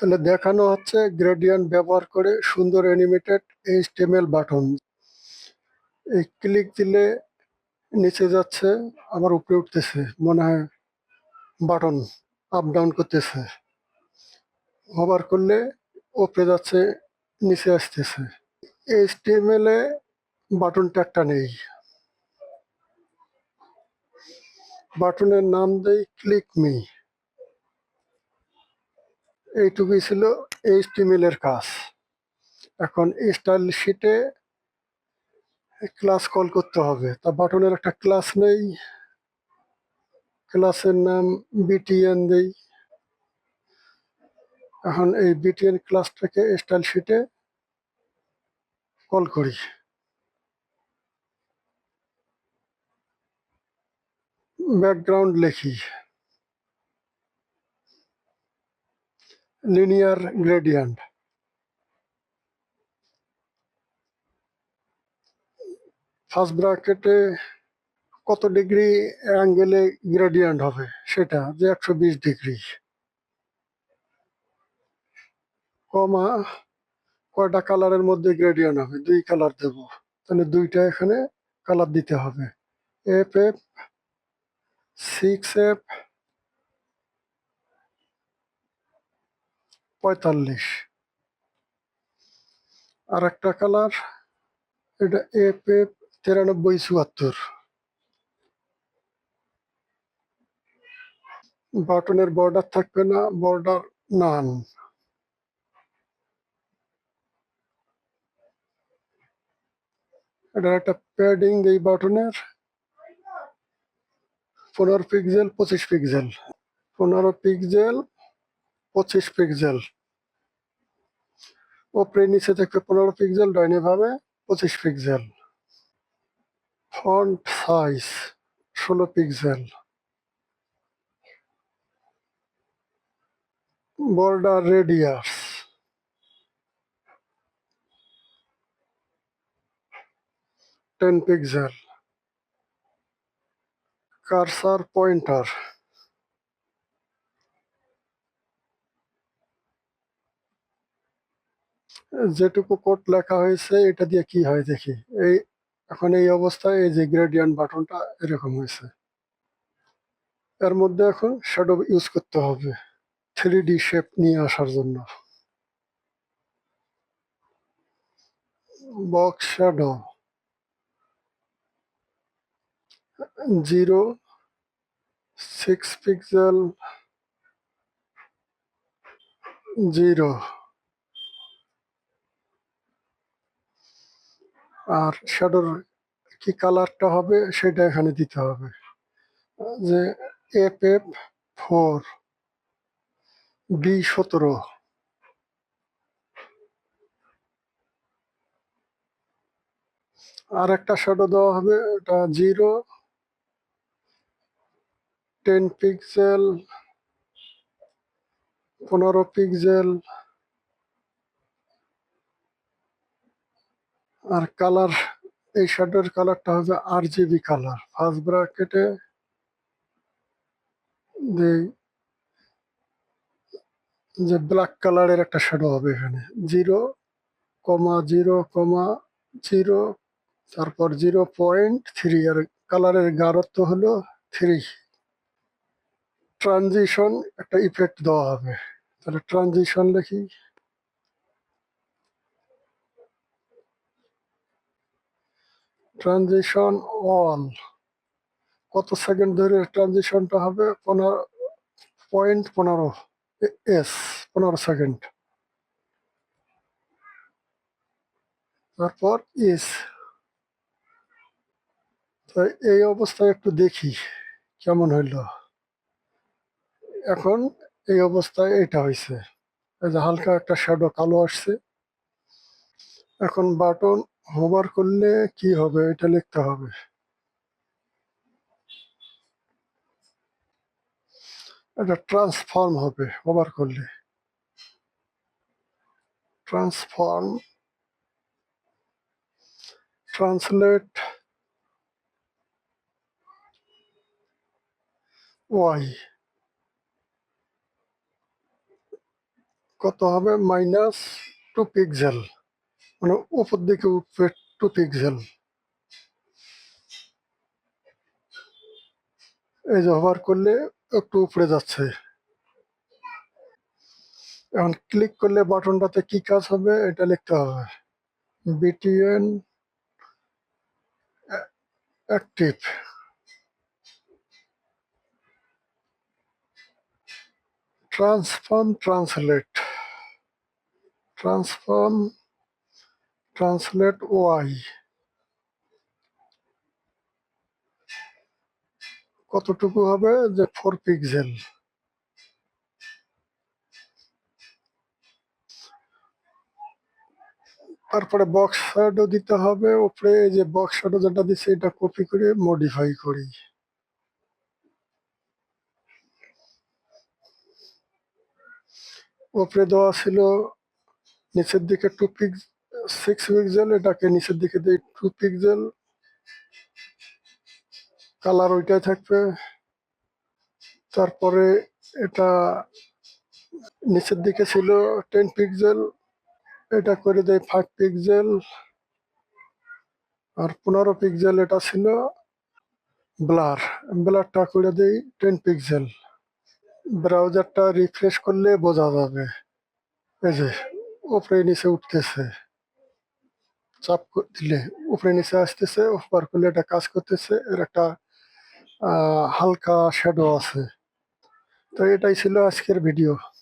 তাহলে দেখানো হচ্ছে গ্রেডিয়েন্ট ব্যবহার করে সুন্দর অ্যানিমেটেড এইচটিএমএল বাটন। এই ক্লিক দিলে নিচে যাচ্ছে, আবার উপরে উঠতেছে, মনে হয় বাটন আপ ডাউন করতেছে। হোভার করলে উপরে যাচ্ছে, নিচে আসতেছে। এইচটিএমএল এ বাটন ট্যাগটা নেই। বাটনের নাম দেই ক্লিক মি। এইটুকুই ছিল এইচটিএমএল এর কাজ। এখন স্টাইল শিটে ক্লাস কল করতে হবে। তা বাটনের একটা ক্লাস নেই, ক্লাসের নাম বিটিএন দেই। এখন এই বিটিএন ক্লাসটাকে স্টাইল শিটে কল করি। ব্যাকগ্রাউন্ড লিখি লিনিয়ার গ্রেডিয়েন্ট। ফার্স্ট ব্র্যাকেটে কত ডিগ্রি অ্যাঙ্গেলে গ্রেডিয়েন্ট হবে সেটা, যে 120 ডিগ্রি, কমা কয়টা কালারের মধ্যে গ্রেডিয়েন্ট হবে, 2 কালার দেব। তাহলে 2টা এখানে কালার দিতে হবে। FF 6F 45। আর একটা কালার, এটা FF 9374। বাটনের বর্ডার থাকবে না, বর্ডার নান। এটার একটা প্যাডিং এই বাটনের 15 পিক্সেল 25 পিক্সেল, 15 পিক্সেল 25 পিক্সেল। ওপরে নিচে থাকবে 15 পিক্সেল, ডাইনে ভাবে 25 pixel. Font size 16 pixel. Border radius 10 pixel. Cursor pointer যেটুকু কোড লেখা হয়েছে এটা দিয়ে কি হয় দেখি। এই এখন এই অবস্থায় এই যে গ্রেডিয়েন্ট বাটনটা এরকম হয়েছে। এর মধ্যে এখন শ্যাডো ইউজ করতে হবে 3D শেপ নিয়ে আসার জন্য। Box shadow 0 6 pixel 0। আর শ্যাডোর কি কালারটা হবে সেটা এখানে দিতে হবে, যে FF4 B17। আর একটা শ্যাডো দেওয়া হবে, এটা 10 পিক্সেল 15 পিক্সেল। আর কালার, এই শ্যাডোর কালারটা হবে RGB কালার। ফার্স্ট ব্র্যাকেটে যে ব্ল্যাক কালারের একটা শ্যাডো হবে এখানে 0,0,0, তারপর 0.3। আর কালারের গাঢ়ত্ব হলো 3। ট্রানজিশন একটা ইফেক্ট দেওয়া হবে, তাহলে ট্রানজিশন লিখি। ট্রানজিশন অল, কত সেকেন্ড ধরে ট্রানজিশনটা হবে, 15.15 S, 15 সেকেন্ড। তারপর ইস। তাই এই অবস্থায় একটু দেখি কেমন হইল। এখন এই অবস্থায় এটা হয়েছে, এই যে হালকা একটা শ্যাডো কালো আসছে। এখন বাটন হোভার করলে কি হবে এটা লিখতে হবে। এটা ট্রান্সফর্ম হবে হোভার করলে। ট্রান্সফর্ম, ট্রান্সলেট ওয়াই, কত হবে? -2 পিক্সেল, মানে উপর দিকে উঠবে 2 পিক্সেল। এই যে হোভার করলে একটু উপরে যাচ্ছে। এখন ক্লিক করলে বাটনটাতে কি কাজ হবে এটা লিখতে হবে। BTN active, transform translate Y. কতটুকু হবে? যে 4 পিক্সেল। তারপরে বক্স শ্যাডো দিতে হবে উপরে। এই যে বক্স শ্যাডো যেটা দিচ্ছে এটা কপি করে মডিফাই করি। উপরে দেওয়া ছিল নিচের দিকে 6 পিক্সেল, এটাকে নিচের দিকে দিই 2 পিক্সেল, কালার ওইটাই থাকবে। তারপরে এটা নিচের দিকে ছিল 10 পিক্সেল, এটা করে দেয় 5 পিক্সেল। আর 15 পিক্সেল এটা ছিল ব্লারটা করে দেই 10 পিক্সেল। ব্রাউজারটা রিফ্রেশ করলে বোঝা যাবে। এই যে উপরে নিচে উঠতেছে, চাপ দিলে উপরে নিচে আসতেছে, ওভার করলে এটা কাজ করতেছে। এর একটা হালকা শ্যাডো আছে। তো এটাই ছিল আজকের ভিডিও।